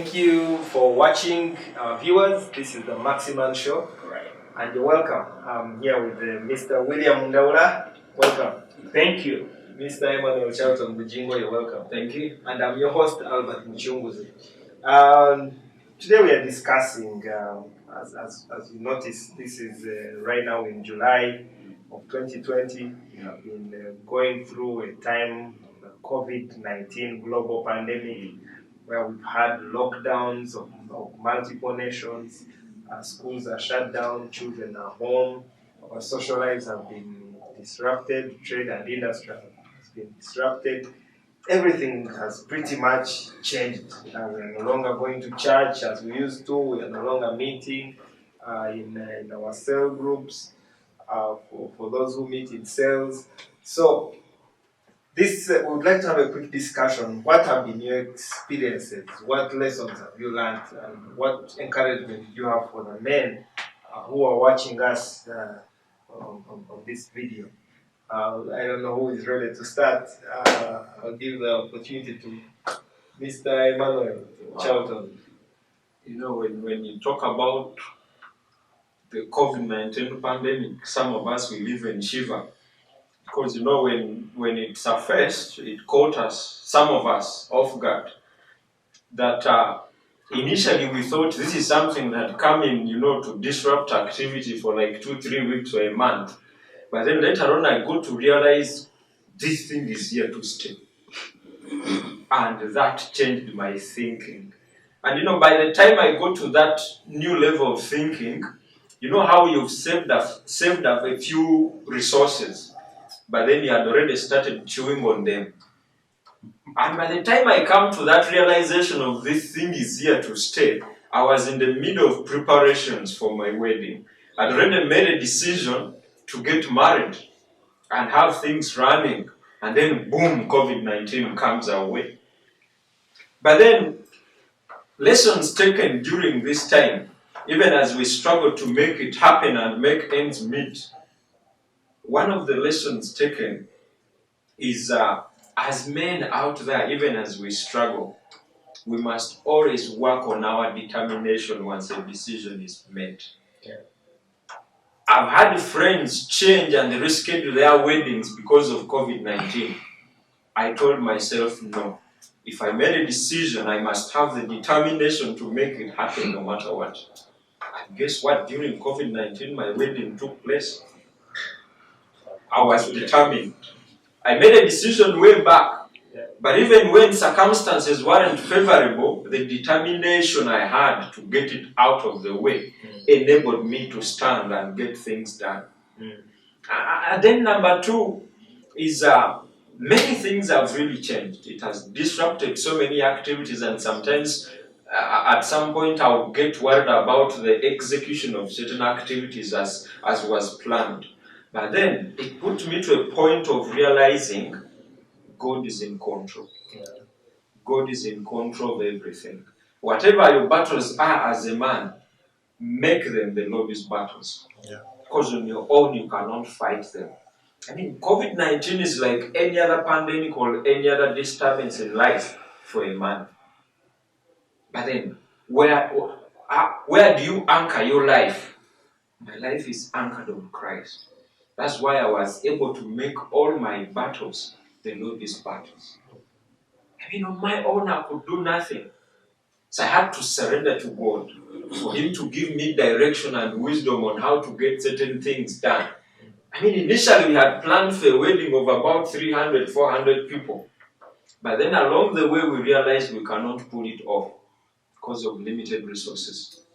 Thank you for watching, viewers. This is the Maxi-Man show, and you're welcome. I'm here with Mr. William Ndaula. Welcome. Thank you. Mr. Emmanuel Charlton Bujingo, you're welcome. Thank you. And I'm your host, Albert Mchunguzi. Today we are discussing, as you notice, this is right now in July of 2020. We have been going through a time of the COVID-19 global pandemic, where we've had lockdowns of multiple nations. Schools are shut down, children are home, our social lives have been disrupted, trade and industry has been disrupted. Everything has pretty much changed. We're no longer going to church as we used to. We are no longer meeting in our cell groups for those who meet in cells. So this we would like to have a quick discussion. What have been your experiences? What lessons have you learned? And what encouragement do you have for the men who are watching us on this video? I don't know who is ready to start. I'll give the opportunity to Mr. Emmanuel Charlton. You know, when you talk about the COVID-19 pandemic, some of us will even shiver. Because, you know, when it surfaced, it caught us, some of us, off guard. That initially we thought this is something that had come in, you know, to disrupt activity for like 2-3 weeks or a month. But then later on I got to realize this thing is here to stay. And that changed my thinking. And you know, by the time I got to that new level of thinking, you know how you've saved up a few resources, but then you had already started chewing on them. And by the time I come to that realization of this thing is here to stay, I was in the middle of preparations for my wedding. I'd already made a decision to get married and have things running, and then boom, COVID-19 comes our way. But then, lessons taken during this time, even as we struggle to make it happen and make ends meet, one of the lessons taken is as men out there, even as we struggle, we must always work on our determination once a decision is made. Yeah. I've had friends change and reschedule their weddings because of COVID-19. I told myself, no. If I made a decision, I must have the determination to make it happen no matter what. And guess what? During COVID-19, my wedding took place. I was determined. I made a decision way back. But even when circumstances weren't favorable, the determination I had to get it out of the way enabled me to stand and get things done. And then number two is many things have really changed. It has disrupted so many activities, and sometimes at some point I'll get worried about the execution of certain activities as was planned. But then it put me to a point of realizing God is in control. Yeah. God is in control of everything. Whatever your battles are as a man, make them the Lord's battles. Yeah. Because on your own you cannot fight them. I mean, COVID-19 is like any other pandemic or any other disturbance in life for a man. But then, where do you anchor your life? My life is anchored on Christ. That's why I was able to make all my battles the Lord's battles. I mean, on my own I could do nothing. So I had to surrender to God for Him to give me direction and wisdom on how to get certain things done. I mean, initially we had planned for a wedding of about 300, 400 people. But then along the way we realized we cannot pull it off because of limited resources.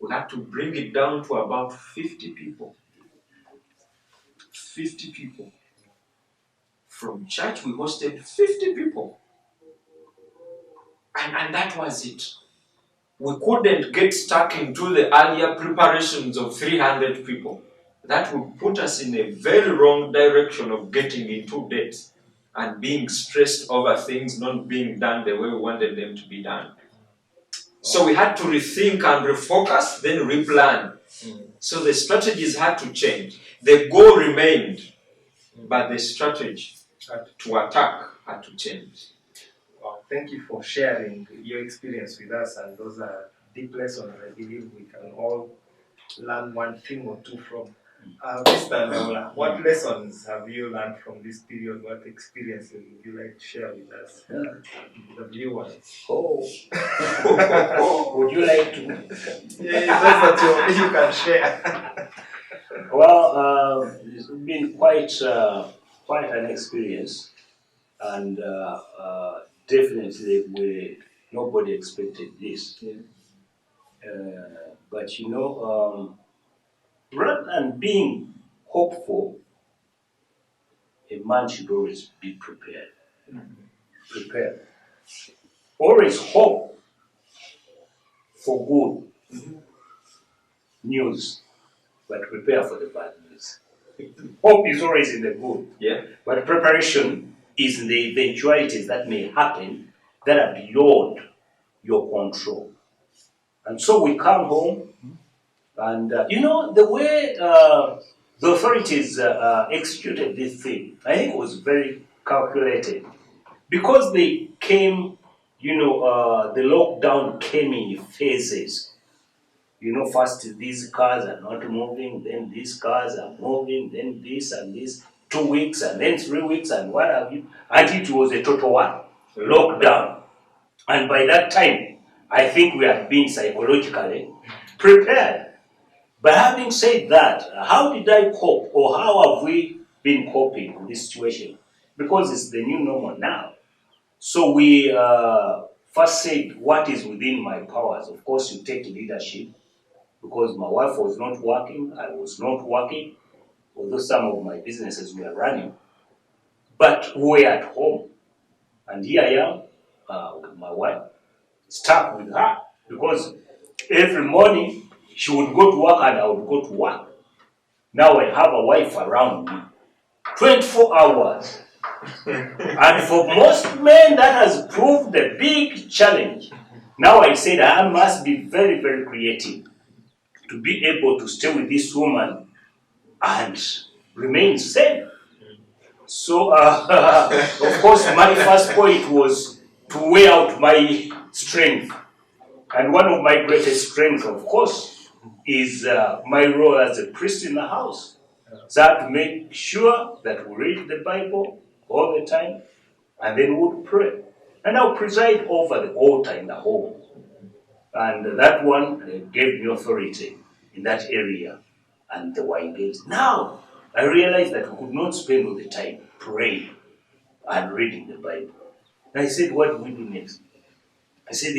We had to bring it down to about 50 people. 50 people. From church we hosted 50 people. And that was it. We couldn't get stuck into the earlier preparations of 300 people. That would put us in a very wrong direction of getting into debt and being stressed over things not being done the way we wanted them to be done. So we had to rethink and refocus, then replan. So the strategies had to change. The goal remained, but the strategy to attack had to change. Wow. thank you for sharing your experience with us, and those are deep lessons I believe we can all learn one thing or two from. Mr. Naula, what lessons have you learned from this period? What experiences would you like to share with us, the viewers? Oh, would you like to? Yeah, that's what you can share. Well, it's been quite an experience, and definitely nobody expected this. Yeah. But rather than being hopeful, a man should always be prepared. Prepared. Always hope for good news, but prepare for the bad news. Hope is always in the good, Yeah. but preparation is in the eventualities that may happen that are beyond your control. And so we come home, and the way the authorities executed this thing, I think it was very calculated. Because they came, the lockdown came in phases. First these cars are not moving, then these cars are moving, then this and this, 2 weeks and then 3 weeks and what have you. Until it was a total what? Lockdown. And by that time, I think we had been psychologically prepared. But having said that, how did I cope, or how have we been coping with this situation? Because it's the new normal now. So we first said, what is within my powers? Of course, you take leadership, because my wife was not working, I was not working, although some of my businesses were running. But we were at home, and here I am with my wife, stuck with her, because every morning she would go to work and I would go to work. Now I have a wife around me, 24 hours. And for most men, that has proved a big challenge. Now I said I must be very, very creative to be able to stay with this woman and remain safe. So, of course, my first point was to weigh out my strength. And one of my greatest strengths, of course, is my role as a priest in the house. So I have to make sure that we read the Bible all the time, and then we would pray. And I'll preside over the altar in the home. And that one gave me authority in that area. And they were engaged. Now, I realized that we could not spend all the time praying and reading the Bible. And I said, what do we do next? I said,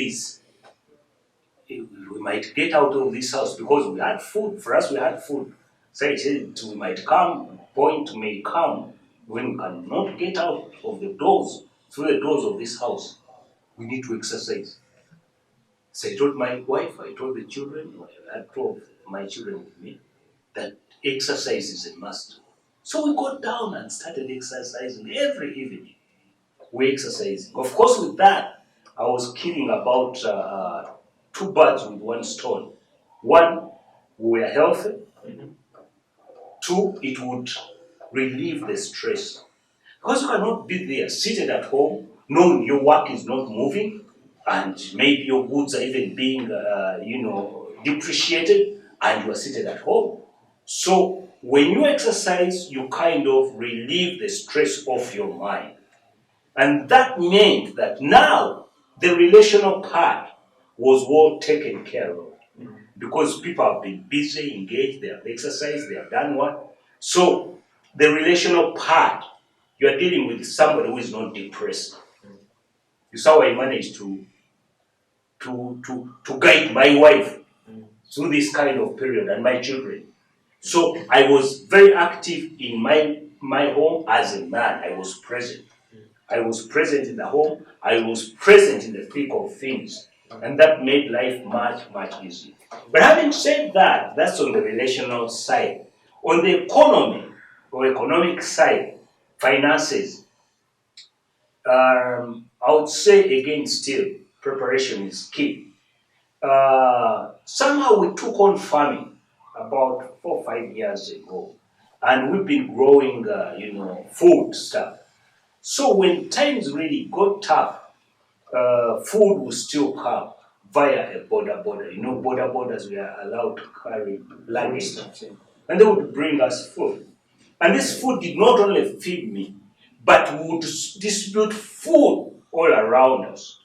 we might get out of this house, because we had food. For us, we had food. So I said, we might come, point may come when we cannot get out of the doors, through the doors of this house. We need to exercise. So I told my wife, I told the children, I had 12 my children with me, that exercise is a must. So we got down and started exercising every evening. We exercising. Of course, with that, I was killing about 2 birds with 1 stone. 1, we were healthy. 2, it would relieve the stress. Because you cannot be there, seated at home, knowing your work is not moving, and maybe your goods are even being, depreciated, and you are seated at home. So when you exercise, you kind of relieve the stress of your mind. And that meant that now the relational part was well taken care of. Because people have been busy, engaged, they have exercised, they have done what. So the relational part, you are dealing with somebody who is not depressed. You saw I managed to guide my wife through this kind of period, and my children. So I was very active in my home as a man. I was present. I was present in the home. I was present in the thick of things. And that made life much, much easier. But having said that, that's on the relational side. On the economy, or economic side, finances, I would say again still, preparation is key. Somehow we took on farming about 4 or 5 years ago, and we've been growing, food stuff. So when times really got tough, food will still come via a border. You know, borders we are allowed to carry luggage, and they would bring us food. And this food did not only feed me, but would distribute food all around us.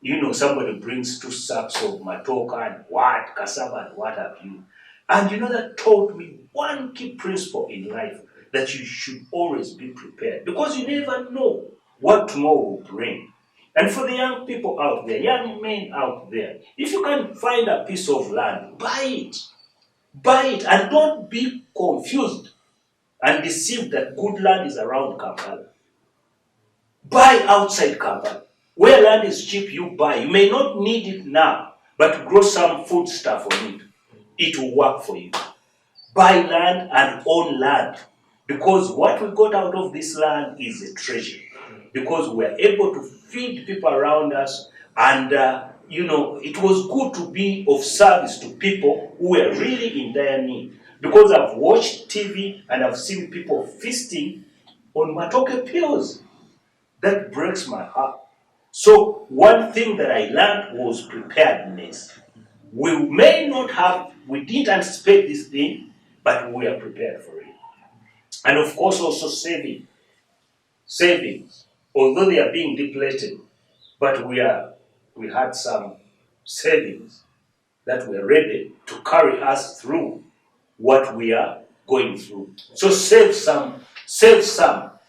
You know, somebody brings 2 sacks of matoka and what, cassava and what have you. And you know, that taught me one key principle in life, that you should always be prepared, because you never know what tomorrow will bring. And for the young people out there, young men out there, if you can find a piece of land, buy it. Buy it, and don't be confused and deceived that good land is around Kampala. Buy outside Kampala. Where land is cheap, you buy. You may not need it now, but grow some food stuff on it. It will work for you. Buy land and own land, because what we got out of this land is a treasure. Because we are able to feed people around us, and you know, it was good to be of service to people who were really in dire need. Because I've watched TV and I've seen people feasting on matoke pills. That breaks my heart. So one thing that I learned was preparedness. We didn't anticipate this thing, but we are prepared for it. And of course also savings, although they are being depleted, but we had some savings that were ready to carry us through what we are going through. So save some,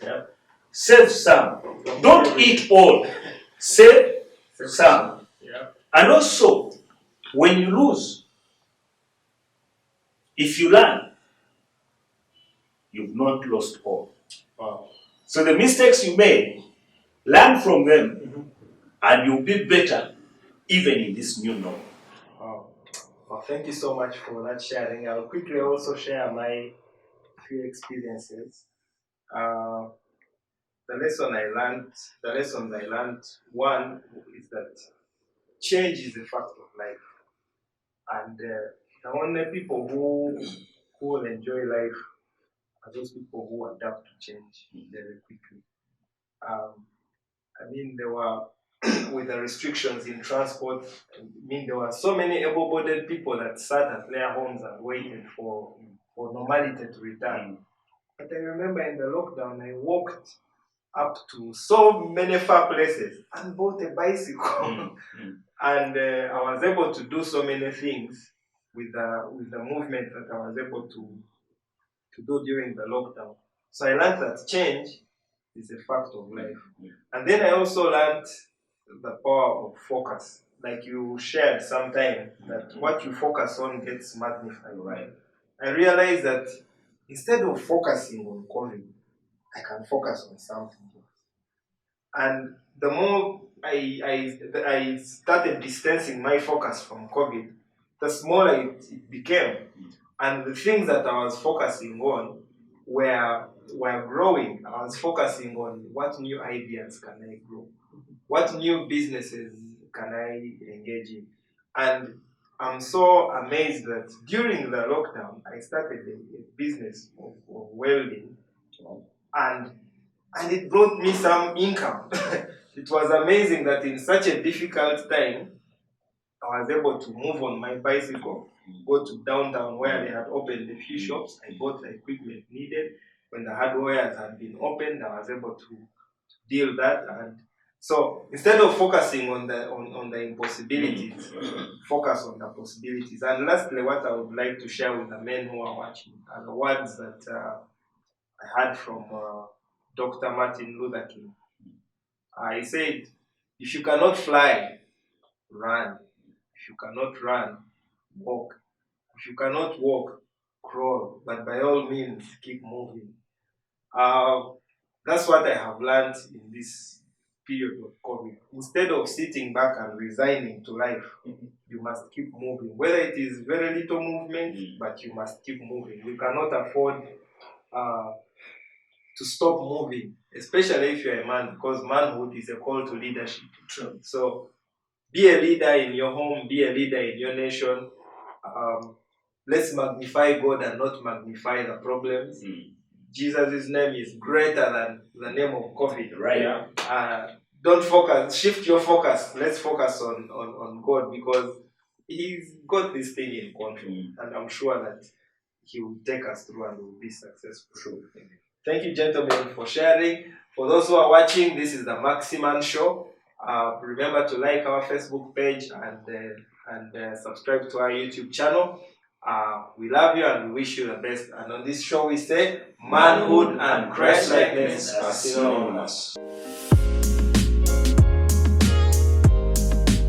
Yeah. save some. Don't eat all. Save some. Yeah. And also, when you lose, if you learn, you've not lost all. Wow. So the mistakes you made, learn from them, and you'll be better even in this new norm. Wow. Well, thank you so much for that sharing. I'll quickly also share my few experiences. Uh, the lessons I learned, one is that change is a fact of life. And the only people who will enjoy life are those people who adapt to change very quickly. Um, I mean, there were with the restrictions in transport. I mean, there were so many able-bodied people that sat at their homes and waited for normality to return. But I remember in the lockdown, I walked up to so many far places and bought a bicycle, and I was able to do so many things with the movement that I was able to do during the lockdown. So I learned that change is a fact of life. And then I also learned the power of focus. Like you shared sometime, that what you focus on gets magnified. Right. I realized that instead of focusing on COVID, I can focus on something else. And the more I started distancing my focus from COVID, the smaller it became. And the things that I was focusing on were growing. I was focusing on what new ideas can I grow, what new businesses can I engage in. And I'm so amazed that during the lockdown, I started a business of welding, and it brought me some income. It was amazing that in such a difficult time, I was able to move on my bicycle, go to downtown where they had opened a few shops. I bought the equipment needed. When the hardwares had been opened, I was able to deal that. And so instead of focusing on the impossibilities, focus on the possibilities. And lastly, what I would like to share with the men who are watching are the words that I heard from Dr. Martin Luther King. He said, "If you cannot fly, run. If you cannot run, walk. If you cannot walk, crawl. But by all means, keep moving." Uh, that's what I have learned in this period of COVID. Instead of sitting back and resigning to life, you must keep moving. Whether it is very little movement, but you must keep moving. You cannot afford to stop moving, especially if you're a man, because manhood is a call to leadership. True. So be a leader in your home, be a leader in your nation. Let's magnify God and not magnify the problems. Jesus' name is greater than the name of COVID. Right. Yeah. don't focus, shift your focus. Let's focus on God, because He's got this thing in control, and I'm sure that He will take us through and we'll be successful. Sure. Thank you, gentlemen, for sharing. For those who are watching, this is the Maxi-Man Show. Remember to like our Facebook page and subscribe to our YouTube channel. We love you and we wish you the best. And on this show we say, manhood and Christ-likeness are synonymous.